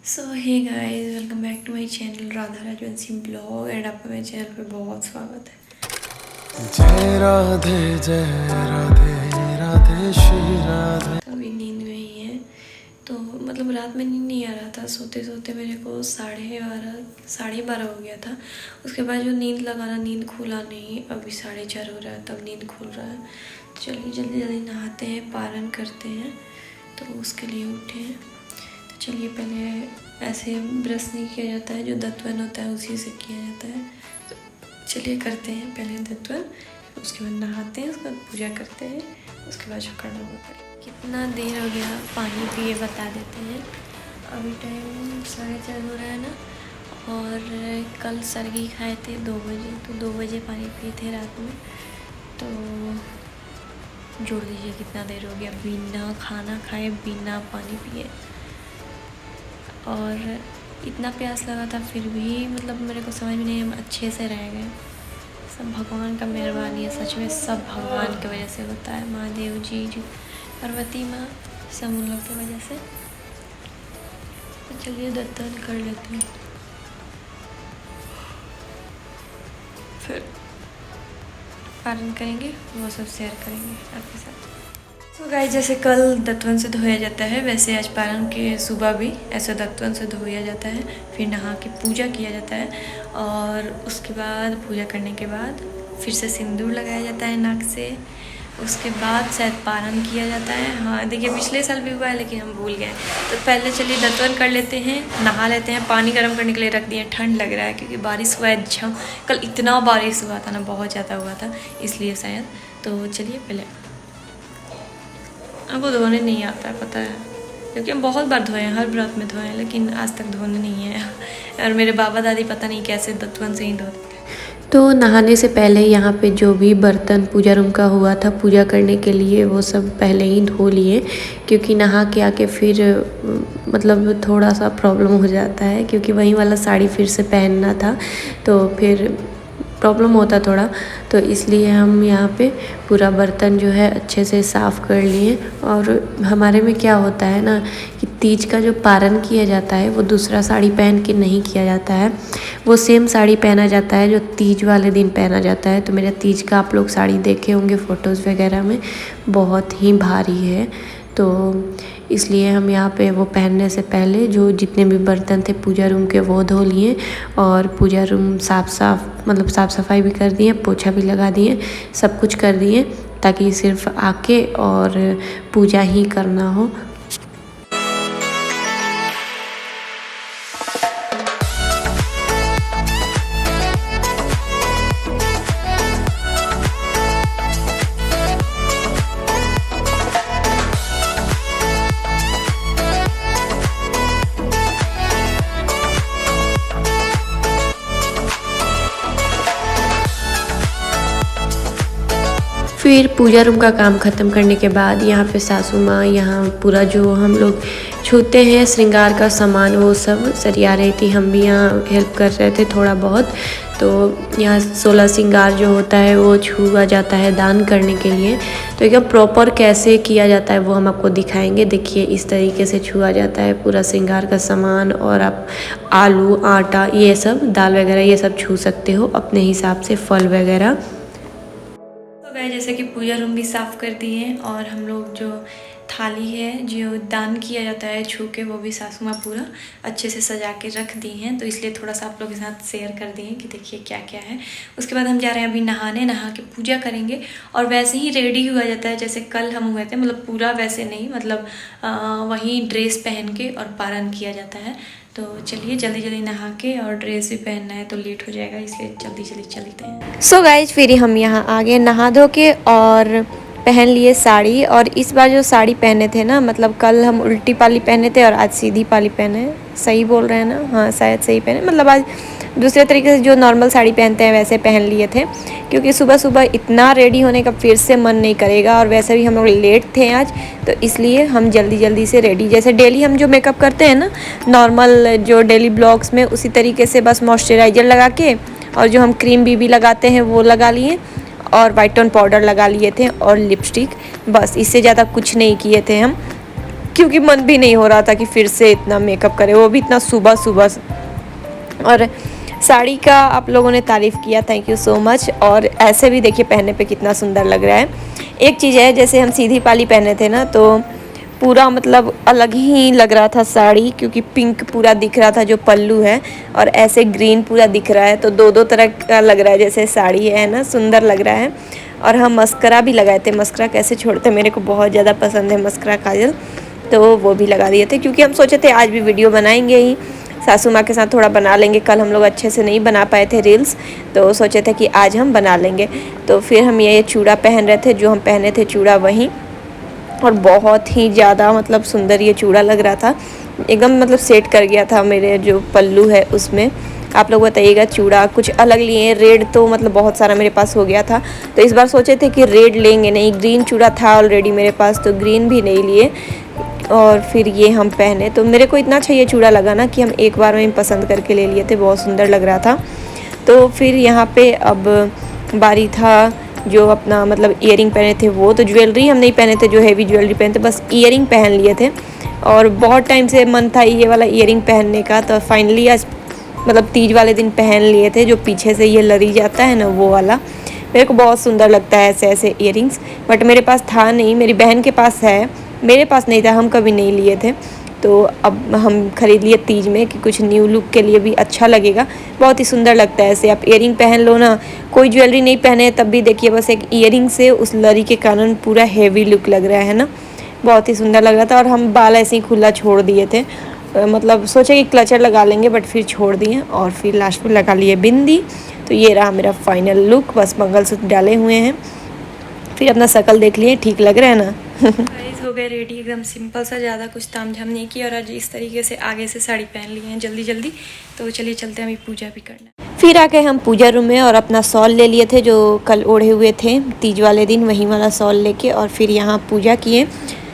So hey guys, welcome back to my channel Radha Rajvanshi blog. And आपका मेरे channel पे बहुत स्वागत है। जय राधे राधे श्री राधे। तो अभी नींद में ही है, तो मतलब रात में नींद नहीं आ रहा था। सोते सोते मेरे को 12:30 हो गया था। उसके बाद जो नींद लगाना, नींद खुला नहीं। अभी 4:30 हो रहा है तब नींद खुल रहा है। चलिए जल्दी जल्दी नहाते हैं, पारण करते हैं, तो उसके लिए उठे हैं। तो चलिए, पहले ऐसे ब्रश नहीं किया जाता है, जो दंतवन होता है उसी से किया जाता है। तो चलिए करते हैं पहले दंतवन, उसके बाद नहाते हैं, उसके बाद पूजा करते हैं, उसके बाद जो करना होता है। कितना देर हो गया पानी पिए बता देते हैं। अभी टाइम 4:30 हो रहा है ना, और कल सरगी खाए थे 2 बजे, तो 2 बजे पानी पिए थे रात में। तो जोड़ दीजिए कितना देर हो गया बिना खाना खाए, बिना पानी पिए। और इतना प्यास लगा था फिर भी मतलब मेरे को समझ में नहीं, हम अच्छे से रह गए। सब भगवान का मेहरबानी है, सच में सब भगवान की वजह से होता है। महादेव जी, पार्वती माँ, सब उन लोग की वजह से। तो चलिए दर्शन कर लेते हैं, फिर पारण करेंगे, वो सब शेयर करेंगे आपके साथ। तो गाइस, जैसे कल दत्तवन से धोया जाता है, वैसे आज पारण के सुबह भी ऐसे दत्तवन से धोया जाता है। फिर नहा के पूजा किया जाता है, और उसके बाद पूजा करने के बाद फिर से सिंदूर लगाया जाता है नाक से। उसके बाद शायद पारण किया जाता है। हाँ देखिए, पिछले साल भी हुआ है लेकिन हम भूल गए। तो पहले चलिए दत्तवन कर लेते हैं, नहा लेते हैं। पानी गर्म करने के लिए रख दिए, ठंड लग रहा है क्योंकि बारिश हुआ है। कल इतना बारिश हुआ था ना, बहुत ज़्यादा हुआ था, इसलिए शायद। तो चलिए पहले, हमको धोने नहीं आता है, पता है, क्योंकि हम बहुत बार धोए हैं, हर व्रत में धोए हैं, लेकिन आज तक धोने नहीं है। और मेरे बाबा दादी पता नहीं कैसे दत्तवन से ही धोते। तो नहाने से पहले यहाँ पे जो भी बर्तन पूजा रूम का हुआ था पूजा करने के लिए, वो सब पहले ही धो लिए, क्योंकि नहा के आके फिर मतलब थोड़ा सा प्रॉब्लम हो जाता है, क्योंकि वही वाला साड़ी फिर से पहनना था, तो फिर प्रॉब्लम होता थोड़ा। तो इसलिए हम यहाँ पे पूरा बर्तन जो है अच्छे से साफ़ कर लिए। और हमारे में क्या होता है ना कि तीज का जो पारण किया जाता है वो दूसरा साड़ी पहन के नहीं किया जाता है, वो सेम साड़ी पहना जाता है जो तीज वाले दिन पहना जाता है। तो मेरा तीज का आप लोग साड़ी देखे होंगे फ़ोटोज़ वगैरह में, बहुत ही भारी है। तो इसलिए हम यहाँ पे वो पहनने से पहले जो जितने भी बर्तन थे पूजा रूम के वो धो लिए, और पूजा रूम साफ़ सफाई भी कर दिए, पोछा भी लगा दिए, सब कुछ कर दिए, ताकि सिर्फ आके और पूजा ही करना हो। फिर पूजा रूम का काम ख़त्म करने के बाद यहाँ पे सासू माँ यहाँ पूरा जो हम लोग छूते हैं श्रृंगार का सामान वो सब सरिया रही थी। हम भी यहाँ हेल्प कर रहे थे थोड़ा बहुत। तो यहाँ 16 श्रृंगार जो होता है वो छुआ जाता है दान करने के लिए। तो एकदम प्रॉपर कैसे किया जाता है वो हम आपको दिखाएंगे। देखिए इस तरीके से छुआ जाता है पूरा श्रृंगार का सामान, और आप आलू, आटा, ये सब दाल वगैरह ये सब छू सकते हो अपने हिसाब से, फल वगैरह। जैसे कि पूजा रूम भी साफ़ कर दिए, और हम लोग जो थाली है जो दान किया जाता है छू के, वो भी सासू माँ पूरा अच्छे से सजा के रख दी हैं। तो इसलिए थोड़ा सा आप लोग के साथ शेयर कर दिए कि देखिए क्या क्या है। उसके बाद हम जा रहे हैं अभी नहाने, नहा के पूजा करेंगे, और वैसे ही रेडी हुआ जाता है जैसे कल हम हुए थे, मतलब पूरा वैसे नहीं, मतलब वही ड्रेस पहन के और पारण किया जाता है। तो चलिए जल्दी जल्दी नहा के, और ड्रेस भी पहनना है तो लेट हो जाएगा, इसलिए जल्दी जल्दी चलते हैं। सो गाइज फिर हम यहाँ आ गए नहा धो के, और पहन लिए साड़ी। और इस बार जो साड़ी पहने थे ना, मतलब कल हम उल्टी पाली पहने थे और आज सीधी पाली पहने। सही बोल रहे हैं ना? हाँ शायद सही पहने, मतलब आज दूसरे तरीके से जो नॉर्मल साड़ी पहनते हैं वैसे पहन लिए थे, क्योंकि सुबह सुबह इतना रेडी होने का फिर से मन नहीं करेगा, और वैसे भी हम लोग लेट थे आज, तो इसलिए हम जल्दी जल्दी से रेडी, जैसे डेली हम जो मेकअप करते हैं ना नॉर्मल जो डेली ब्लॉग्स में, उसी तरीके से बस मॉइस्चराइज़र लगा के, और जो हम क्रीम बीबी लगाते हैं वो लगा लिए, और वाइट टोन पाउडर लगा लिए थे, और लिपस्टिक, बस इससे ज़्यादा कुछ नहीं किए थे हम। क्योंकि मन भी नहीं हो रहा था कि फिर से इतना मेकअप करे, वो भी इतना सुबह सुबह। और साड़ी का आप लोगों ने तारीफ़ किया, थैंक यू सो मच। और ऐसे भी देखिए पहनने पे कितना सुंदर लग रहा है। एक चीज़ है, जैसे हम सीधी पाली पहने थे ना, तो पूरा मतलब अलग ही लग रहा था साड़ी, क्योंकि पिंक पूरा दिख रहा था जो पल्लू है, और ऐसे ग्रीन पूरा दिख रहा है, तो दो दो तरह का लग रहा है जैसे साड़ी है ना, सुंदर लग रहा है। और हम मस्करा भी लगाए थे, मस्करा कैसे छोड़ते, मेरे को बहुत ज़्यादा पसंद है मस्करा काजल, तो वो भी लगा दिए थे, क्योंकि हम सोचे थे आज भी वीडियो बनाएंगे ही, सासू माँ के साथ थोड़ा बना लेंगे। कल हम लोग अच्छे से नहीं बना पाए थे रील्स, तो सोचे थे कि आज हम बना लेंगे। तो फिर हम ये चूड़ा पहन रहे थे, जो हम पहने थे चूड़ा वहीं, और बहुत ही ज़्यादा मतलब सुंदर ये चूड़ा लग रहा था, एकदम मतलब सेट कर गया था मेरे जो पल्लू है उसमें। आप लोग बताइएगा, चूड़ा कुछ अलग लिए, रेड तो मतलब बहुत सारा मेरे पास हो गया था, तो इस बार सोचे थे कि रेड लेंगे नहीं, ग्रीन चूड़ा था ऑलरेडी मेरे पास, तो ग्रीन भी नहीं लिए। और फिर ये हम पहने, तो मेरे को इतना अच्छा ये चूड़ा लगा ना कि हम एक बार में पसंद करके ले लिए थे, बहुत सुंदर लग रहा था। तो फिर यहाँ पे अब बारी था जो अपना मतलब इयरिंग पहने थे वो, तो ज्वेलरी हम नहीं पहने थे, जो हेवी ज्वेलरी पहने थे, बस इयरिंग पहन लिए थे। और बहुत टाइम से मन था ये वाला इयरिंग पहनने का, तो फाइनली आज मतलब तीज वाले दिन पहन लिए थे, जो पीछे से ये लरी जाता है ना वो वाला। मेरे को बहुत सुंदर लगता है ऐसे ऐसे इयरिंग्स, बट मेरे पास था नहीं, मेरी बहन के पास है, मेरे पास नहीं था, हम कभी नहीं लिए थे। तो अब हम खरीद लिए तीज में कि कुछ न्यू लुक के लिए भी अच्छा लगेगा, बहुत ही सुंदर लगता है ऐसे। आप इयरिंग पहन लो ना, कोई ज्वेलरी नहीं पहने तब भी देखिए, बस एक इयरिंग से उस लरी के कारण पूरा हेवी लुक लग रहा है ना, बहुत ही सुंदर लग रहा था। और हम बाल ऐसे ही खुला छोड़ दिए थे, मतलब सोचे कि क्लचर लगा लेंगे, बट फिर छोड़ दिए, और फिर लास्ट में लगा लिए बिंदी। तो ये रहा मेरा फाइनल लुक, बस मंगलसूत्र डाले हुए हैं, फिर अपना शकल देख लिए, ठीक लग रहा है ना। गाइस हो गए रेडी, एकदम सिंपल सा, ज़्यादा कुछ तामझाम नहीं किया, और आज इस तरीके से आगे से साड़ी पहन ली है जल्दी जल्दी। तो चलिए चलते हैं, अभी पूजा भी करना है। फिर आके हम पूजा रूम में और अपना शॉल ले लिए थे, जो कल ओढ़े हुए थे तीज वाले दिन, वही वाला शॉल लेके, और फिर यहाँ पूजा किए।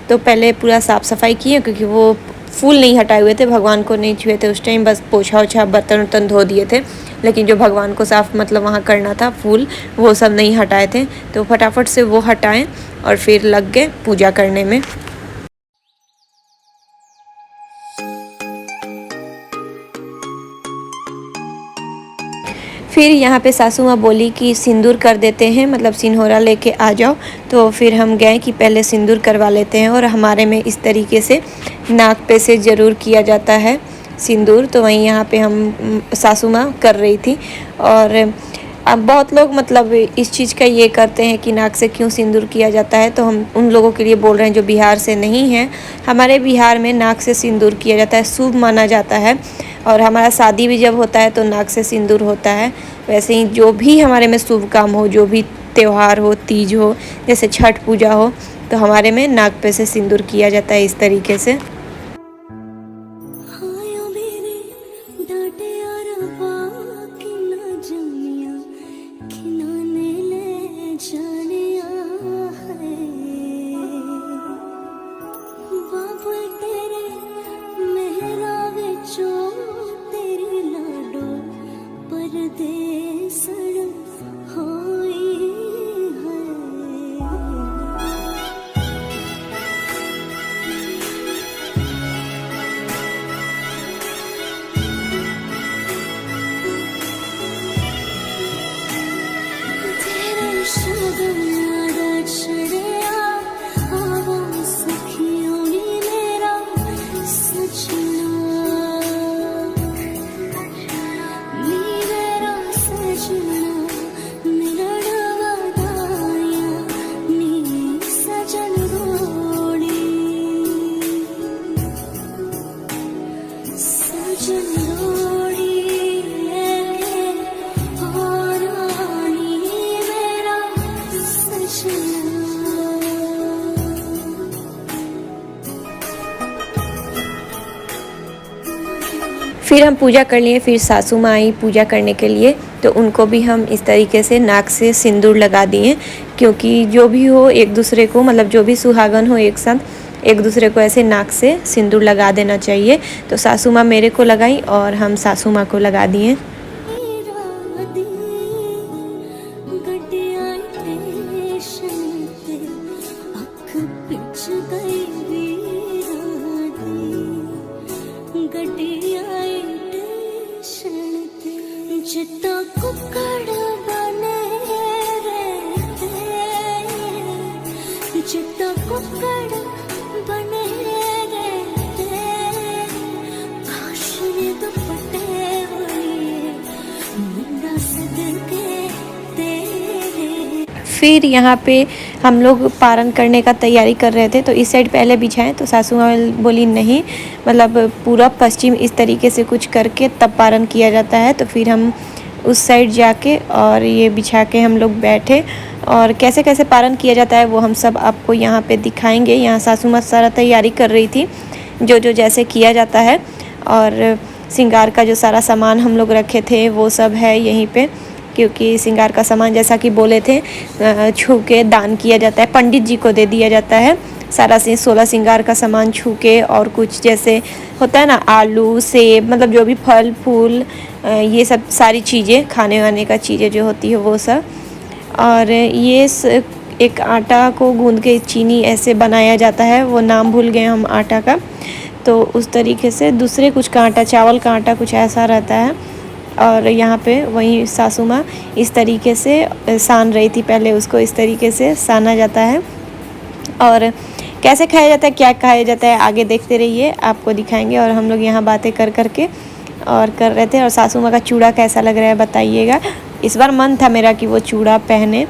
तो पहले पूरा साफ़ सफाई किए, क्योंकि वो फूल नहीं हटाए हुए थे, भगवान को नहीं छुए थे उस टाइम, बस पोछा ओछा बर्तन वर्तन धो दिए थे, लेकिन जो भगवान को साफ़ मतलब वहाँ करना था फूल, वो सब नहीं हटाए थे। तो फटाफट से वो हटाएं और फिर लग गए पूजा करने में। फिर यहाँ पे सासू माँ बोली कि सिंदूर कर देते हैं, मतलब सिंहोरा लेके आ जाओ। तो फिर हम गए कि पहले सिंदूर करवा लेते हैं, और हमारे में इस तरीके से नाक पे से ज़रूर किया जाता है सिंदूर। तो वहीं यहाँ पे हम सासू माँ कर रही थी। और अब बहुत लोग मतलब इस चीज़ का ये करते हैं कि नाक से क्यों सिंदूर किया जाता है, तो हम उन लोगों के लिए बोल रहे हैं जो बिहार से नहीं हैं। हमारे बिहार में नाक से सिंदूर किया जाता है, शुभ माना जाता है, और हमारा शादी भी जब होता है तो नाक से सिंदूर होता है। वैसे ही जो भी हमारे में शुभ काम हो, जो भी त्यौहार हो, तीज हो, जैसे छठ पूजा हो, तो हमारे में नाक पे से सिंदूर किया जाता है इस तरीके से। फिर हम पूजा कर लिए, फिर सासू माँ आई पूजा करने के लिए, तो उनको भी हम इस तरीके से नाक से सिंदूर लगा दिए, क्योंकि जो भी हो एक दूसरे को, मतलब जो भी सुहागन हो एक साथ एक दूसरे को ऐसे नाक से सिंदूर लगा देना चाहिए। तो सासू माँ मेरे को लगाई और हम सासू माँ को लगा दिए। जितना कुकड़ बने रहते, जितना कुकड़ बने रहते, काशरे दुपट्टे हुए मुंडा सदके तेरे। फिर यहाँ पे हम लोग पारण करने का तैयारी कर रहे थे, तो इस साइड पहले बिछाएं, तो सासू माँ बोली नहीं, मतलब पूरा पश्चिम इस तरीके से कुछ करके तब पारण किया जाता है। तो फिर हम उस साइड जाके और ये बिछा के हम लोग बैठे, और कैसे कैसे पारण किया जाता है वो हम सब आपको यहाँ पे दिखाएंगे। यहाँ सासू माँ सारा तैयारी कर रही थी, जो जो जैसे किया जाता है, और श्रृंगार का जो सारा सामान हम लोग रखे थे वो सब है यहीं पे, क्योंकि श्रृंगार का सामान जैसा कि बोले थे छू के दान किया जाता है, पंडित जी को दे दिया जाता है सारा 16 श्रृंगार का सामान छू के। और कुछ जैसे होता है ना आलू सेब, मतलब जो भी फल फूल ये सब सारी चीज़ें खाने वाने का चीज़ें जो होती है वो सब। और ये एक आटा को गूंद के चीनी ऐसे बनाया जाता है, वो नाम भूल गए हम आटा का, तो उस तरीके से दूसरे कुछ का आटा, चावल का आटा कुछ ऐसा रहता है। और यहाँ पे वही सासू माँ इस तरीके से सान रही थी, पहले उसको इस तरीके से साना जाता है। और कैसे खाया जाता है, क्या खाया जाता है, आगे देखते रहिए, आपको दिखाएंगे। और हम लोग यहाँ बातें कर करके और कर रहे थे। और सासू माँ का चूड़ा कैसा लग रहा है बताइएगा। इस बार मन था मेरा कि वो चूड़ा पहने,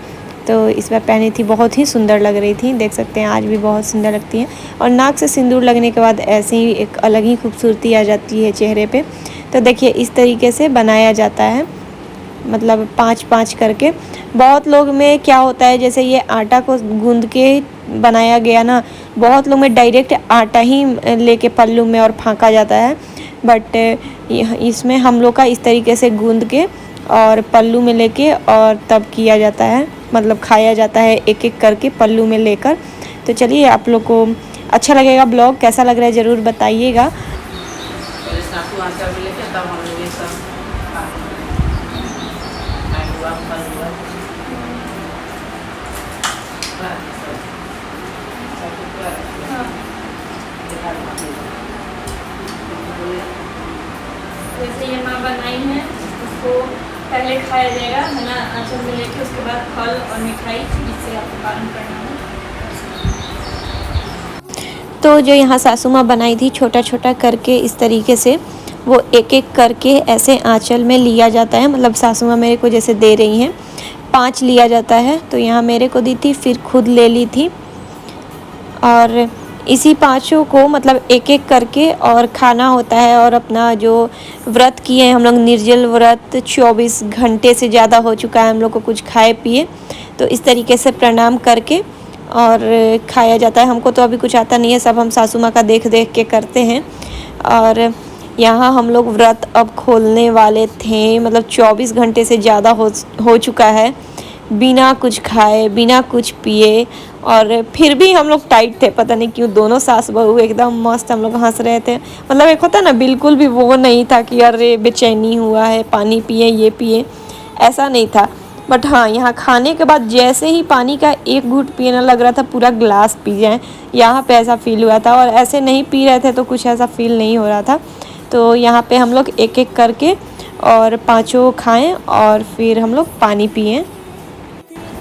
तो इस बार पहनी थी, बहुत ही सुंदर लग रही थी, देख सकते हैं आज भी बहुत सुंदर लगती हैं। और नाक से सिंदूर लगने के बाद ऐसे ही एक अलग ही खूबसूरती आ जाती है चेहरे पे। तो देखिए इस तरीके से बनाया जाता है, मतलब 5-5 करके। बहुत लोग में क्या होता है, जैसे ये आटा को गूंद के बनाया गया ना, बहुत लोग में डायरेक्ट आटा ही लेके पल्लू में और फाँका जाता है, बट इसमें हम लोग का इस तरीके से गूंद के और पल्लू में लेके और तब किया जाता है, मतलब खाया जाता है एक एक करके पल्लू में लेकर। तो चलिए आप लोग को अच्छा लगेगा ब्लॉग, कैसा लग रहा है ज़रूर बताइएगा। जैसे ये माँ बनाई है, उसको पहले खाया जाएगा है ना, आंचल में लेके, उसके बाद फल और मिठाई, जिससे आपको पालन करना है। तो जो यहाँ सासू माँ बनाई थी छोटा छोटा करके इस तरीके से, वो एक एक करके ऐसे आंचल में लिया जाता है। मतलब सासू माँ मेरे को जैसे दे रही हैं, 5 लिया जाता है, तो यहाँ मेरे को दी थी, फिर खुद ले ली थी। और इसी 5 को मतलब एक एक करके और खाना होता है। और अपना जो व्रत किए हैं हम लोग, निर्जल व्रत 24 घंटे से ज़्यादा हो चुका है हम लोग को कुछ खाए पिए, तो इस तरीके से प्रणाम करके और खाया जाता है। हमको तो अभी कुछ आता नहीं है, सब हम सासू माँ का देख देख के करते हैं। और यहाँ हम लोग व्रत अब खोलने वाले थे, मतलब 24 घंटे से ज़्यादा हो चुका है बिना कुछ खाए बिना कुछ पिए। और फिर भी हम लोग टाइट थे, पता नहीं क्यों, दोनों सास बहू एकदम मस्त हम लोग हंस रहे थे। मतलब एक होता है ना, बिल्कुल भी वो नहीं था कि अरे बेचैनी हुआ है, पानी पिए ये पिए, ऐसा नहीं था। बट हाँ, यहाँ खाने के बाद जैसे ही पानी का एक घूंट पीना लग रहा था पूरा ग्लास पी जाए, यहाँ पे ऐसा फील हुआ था। और ऐसे नहीं पी रहे थे तो कुछ ऐसा फील नहीं हो रहा था। तो यहाँ पे हम लोग एक एक करके और 5 खाएं और फिर हम लोग पानी पिएं।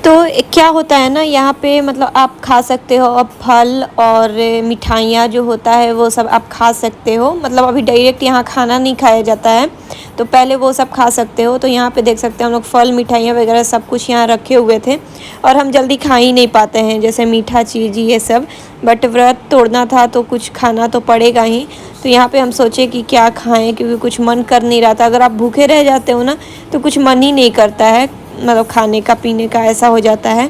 तो क्या होता है ना, यहाँ पे मतलब आप खा सकते हो, अब फल और मिठाइयाँ जो होता है वो सब आप खा सकते हो। मतलब अभी डायरेक्ट यहाँ खाना नहीं खाया जाता है, तो पहले वो सब खा सकते हो। तो यहाँ पे देख सकते हैं हम लोग फल मिठाइयाँ वगैरह सब कुछ यहाँ रखे हुए थे, और हम जल्दी खा ही नहीं पाते हैं जैसे मीठा चीज़ ये सब, बट व्रत तोड़ना था तो कुछ खाना तो पड़ेगा ही। तो यहाँ पे हम सोचे कि क्या खाएं, क्योंकि कुछ मन कर नहीं रहा था। अगर आप भूखे रह जाते हो ना तो कुछ मन ही नहीं करता है, मतलब खाने का पीने का ऐसा हो जाता है।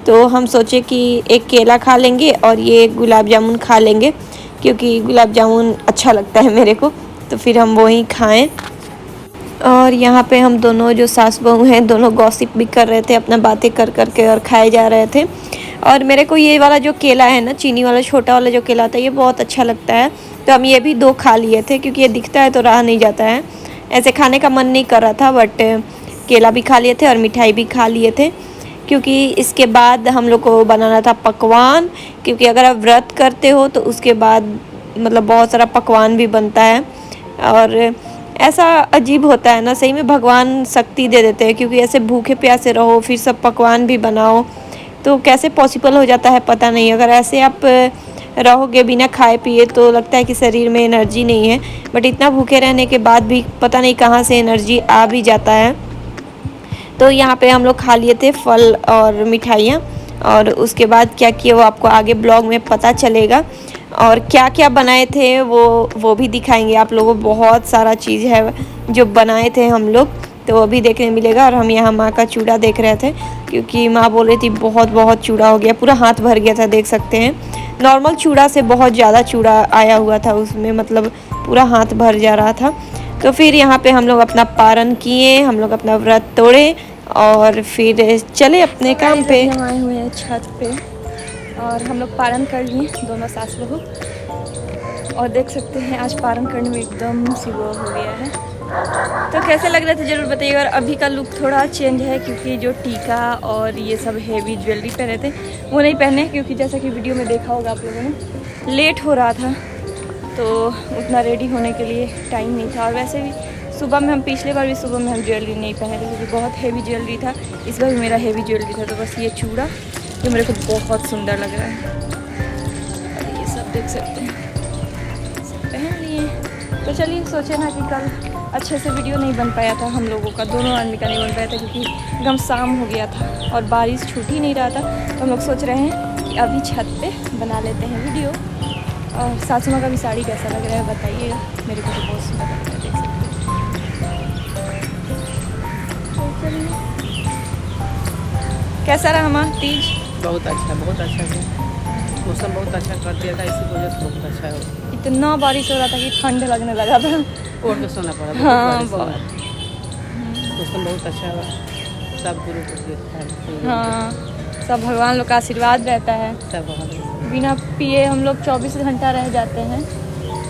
तो हम सोचे कि एक केला खा लेंगे और ये गुलाब जामुन खा लेंगे, क्योंकि गुलाब जामुन अच्छा लगता है मेरे को, तो फिर हम वही खाएं। और यहाँ पे हम दोनों जो सास बहू हैं दोनों गॉसिप भी कर रहे थे, अपना बातें कर करके और खाए जा रहे थे। और मेरे को ये वाला जो केला है ना, चीनी वाला छोटा वाला जो केला होता है, ये बहुत अच्छा लगता है। तो हम ये भी 2 खा लिए थे, क्योंकि ये दिखता है तो रहा नहीं जाता है, ऐसे खाने का मन नहीं कर रहा था। बट केला भी खा लिए थे और मिठाई भी खा लिए थे, क्योंकि इसके बाद हम लोग को बनाना था पकवान। क्योंकि अगर आप व्रत करते हो तो उसके बाद मतलब बहुत सारा पकवान भी बनता है, और ऐसा अजीब होता है ना, सही में भगवान शक्ति दे देते हैं, क्योंकि ऐसे भूखे प्यासे रहो फिर सब पकवान भी बनाओ तो कैसे पॉसिबल हो जाता है पता नहीं। अगर ऐसे आप रहोगे बिना खाए पिए तो लगता है कि शरीर में एनर्जी नहीं है, बट इतना भूखे रहने के बाद भी पता नहीं कहाँ से एनर्जी आ भी जाता है। तो यहाँ पे हम लोग खा लिए थे फल और मिठाइयाँ, और उसके बाद क्या किया वो आपको आगे ब्लॉग में पता चलेगा। और क्या क्या बनाए थे वो भी दिखाएंगे आप लोगों को। बहुत सारा चीज़ है जो बनाए थे हम लोग, तो वो भी देखने मिलेगा। और हम यहाँ माँ का चूड़ा देख रहे थे, क्योंकि माँ बोल रही थी बहुत चूड़ा हो गया, पूरा हाथ भर गया था, देख सकते हैं। नॉर्मल चूड़ा से बहुत ज़्यादा चूड़ा आया हुआ था उसमें, मतलब पूरा हाथ भर जा रहा था। तो फिर यहाँ पे हम लोग अपना पारण किए, हम लोग अपना व्रत तोड़े और फिर चले अपने काम पे। हम आए हुए हैं छत पे और हम लोग पारण कर लिए दोनों सास बहू, और देख सकते हैं आज पारण करने में एकदम सी वो हो गया है। तो कैसे लग रहे थे ज़रूर बताइएगा। और अभी का लुक थोड़ा चेंज है, क्योंकि जो टीका और ये सब हेवी ज्वेलरी पहने थे वो नहीं पहने, क्योंकि जैसा कि वीडियो में देखा होगा आप लोगों ने, लेट हो रहा था तो उतना रेडी होने के लिए टाइम नहीं था। और वैसे भी सुबह में हम पिछले बार भी सुबह में हम ज्वेलरी नहीं पहने थे, क्योंकि बहुत हेवी ज्वेलरी था। इस बार भी मेरा हेवी ज्वेलरी था, तो बस ये चूड़ा जो मेरे को बहुत सुंदर लग रहा है। और ये सब देख सकते हैं, सब पहन लिए। तो चलिए, सोचे ना कि कल अच्छे से वीडियो नहीं बन पाया था हम लोगों का, दोनों आदमी का नहीं बन पाया था, क्योंकि एकदम शाम हो गया था और बारिश छूट ही नहीं रहा था। तो हम लोग सोच रहे हैं कि अभी छत पे बना लेते हैं वीडियो। और सासू माँ का भी साड़ी कैसा लग रहा है बताइएगा, मेरे को तो बहुत सुंदर लग रहा है, देख सकते हैं। कैसा रहा माँ तीज? बहुत अच्छा है। मौसम बहुत अच्छा कर दिया था, इसी वजह से बहुत अच्छा है। इतना बारिश हो रहा था कि ठंड लगने लगा था। और तो सोना पड़ा। हाँ बहुत। मौसम बहुत अच्छा है, सब गुरु को देता है। हाँ, सब भगवान लोग का आशीर्वाद रहता है। सब बिना पिए हम लोग 24 घंटा रह जाते हैं,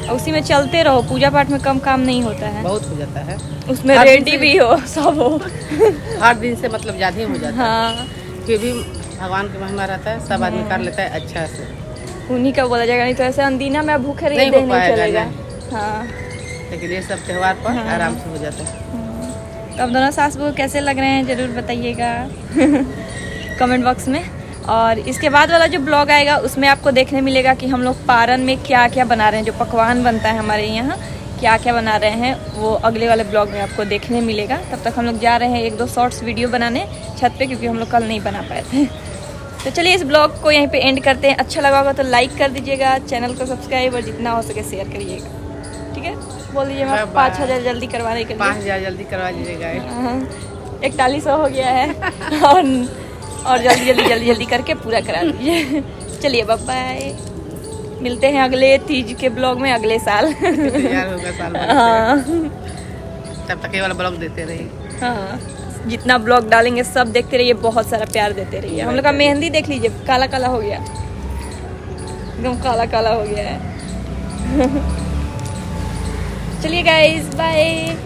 और उसी में चलते रहो। पूजा पाठ में कम काम नहीं होता है, बहुत हो जाता है, उसमें रेडी भी हो सब हो। हर दिन से मतलब ज़्यादा ही हो जाता है। हाँ, फिर भी भगवान की महिमा रहता है, सब आदमी कर लेता है अच्छा से। उन्हीं का बोला जाएगा, नहीं तो ऐसे अंदीना में भूखे रह नहीं नहीं, हो पाएगा, चलेगा। नहीं। हाँ, लेकिन ये सब त्यौहार पर आराम से हो जाता है। तो अब दोनों सास बहू कैसे लग रहे हैं ज़रूर बताइएगा कमेंट बॉक्स में। और इसके बाद वाला जो ब्लॉग आएगा उसमें आपको देखने मिलेगा कि हम लोग पारण में क्या क्या बना रहे हैं, जो पकवान बनता है हमारे यहाँ क्या क्या बना रहे हैं, वो अगले वाले ब्लॉग में आपको देखने मिलेगा। तब तक हम लोग जा रहे हैं 1-2 शॉर्ट्स वीडियो बनाने छत पे, क्योंकि हम लोग कल नहीं बना पाए थे। तो चलिए इस ब्लॉग को यहीं पे एंड करते हैं। अच्छा लगा होगा तो लाइक कर दीजिएगा, चैनल को सब्सक्राइब और जितना हो सके शेयर करिएगा। ठीक है, बोल दीजिए मैं 5000 जल्दी करवाने के लिए। 5000 जल्दी करवा दीजिएगा। 4100 हो गया है और जल्दी करके पूरा करा दीजिए। चलिए बाय बाय, मिलते हैं अगले तीज के ब्लॉग में अगले साल। तैयार होगा साल भर। हाँ, तब तक ये वाला ब्लॉग देते रहिए। हाँ, जितना ब्लॉग डालेंगे सब देखते रहिए, बहुत सारा प्यार देते रहिए। हम लोग का मेहंदी देख लीजिए, काला काला हो गया, एकदम काला काला हो गया है। चलिए गाइस, बाय।